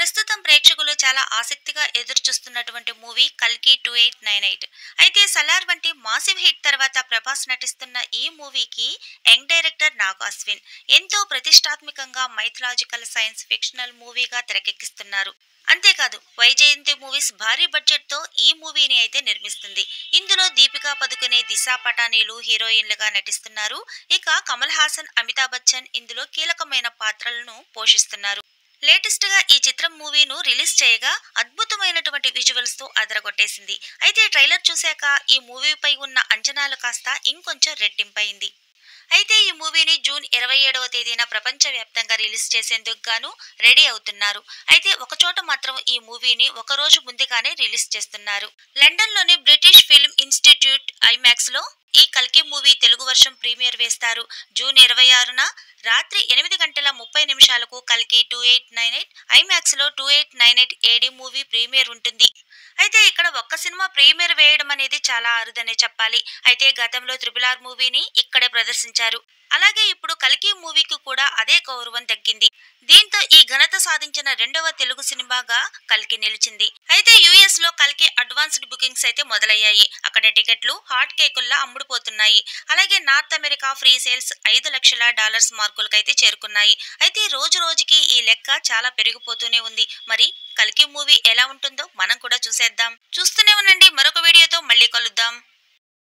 ప్రస్తుతం ప్రేక్షకులు చాలా ఆసక్తిగా ఎదురుచూస్తున్నటువంటి మూవీ 'కల్కి 2898'. అయితే 'సలార్' వంటి మాసివ్ హిట్ తర్వాత ప్రభాస్ నటిస్తున్న ఈ మూవీకి యంగ్ డైరెక్టర్ నాగ్ అశ్విన్ ఎంతో ప్రతిష్టాత్మకంగా మైథలాజికల్ సైన్స్ ఫిక్షనల్ మూవీగా తెరకెక్కిస్తున్నారు. అంతేకాదు వైజయంతి మూవీస్ భారీ బడ్జెట్ తో ఈ మూవీని అయితే నిర్మిస్తుంది. ఇందులో దీపికా పదుకునే, దిశా పటానీలు హీరోయిన్లుగా నటిస్తున్నారు. ఇక కమల్ హాసన్, అమితాబ్ బచ్చన్ ఇందులో కీలకమైన పాత్రలను పోషిస్తున్నారు. లేటెస్ట్ గా ఈ చిత్రం మూవీను రిలీజ్ చేయగా అద్భుతమైనటువంటి విజువల్స్ తో అదరగొట్టేసింది. అయితే ట్రైలర్ చూశాక ఈ మూవీపై ఉన్న అంచనాలు కాస్త ఇంకొంచెం రెట్టింపైంది. అయితే ఈ మూవీని జూన్ 27వ తేదీన ప్రపంచవ్యాప్తంగా రిలీజ్ చేసేందుకు గాను రెడీ అవుతున్నారు. అయితే ఒకచోట మాత్రం ఈ మూవీని ఒక రోజు ముందుగానే రిలీజ్ చేస్తున్నారు. లండన్లోని బ్రిటిష్ ఫిల్మ్ ఇన్స్టిట్యూట్ ఐమాక్స్ లో ఈ కల్కి మూవీ తెలుగు వర్షం ప్రీమియర్ వేస్తారు. జూన్ 26న రాత్రి 8:30 కల్కి 2898 ఐమాక్స్ లో 2898 ఏడి మూవీ ప్రీమియర్ ఉంటుంది. అయితే ఇక్కడ ఒక్క సినిమా ప్రీమియర్ వేయడం అనేది చాలా అరుదనే చెప్పాలి. అయితే గతంలో RRR మూవీని ఇక్కడే ప్రదర్శించారు. అలాగే ఇప్పుడు కల్కి మూవీకి కూడా అదే గౌరవం దక్కింది. దీంతో ఈ ఘనత సాధించిన రెండవ తెలుగు సినిమాగా కల్కి నిలిచింది. అయితే యుఎస్ లో కల్కి అడ్వాన్స్డ్ బుకింగ్స్ అయితే మొదలయ్యాయి. అక్కడ టికెట్లు హాట్ కేకుల్లా అమ్ముడుపోతున్నాయి. అలాగే నార్త్ అమెరికా ఫ్రీ సేల్స్ $5 లక్షల మార్కులకైతే చేరుకున్నాయి. అయితే రోజు రోజుకి ఈ లెక్క చాలా పెరిగిపోతూనే ఉంది. మరి కల్కి మూవీ ఎలా ఉంటుందో మనం కూడా చూసేద్దాం. చూస్తూనే ఉండండి. మరొక వీడియోతో మళ్ళీ కలుద్దాం.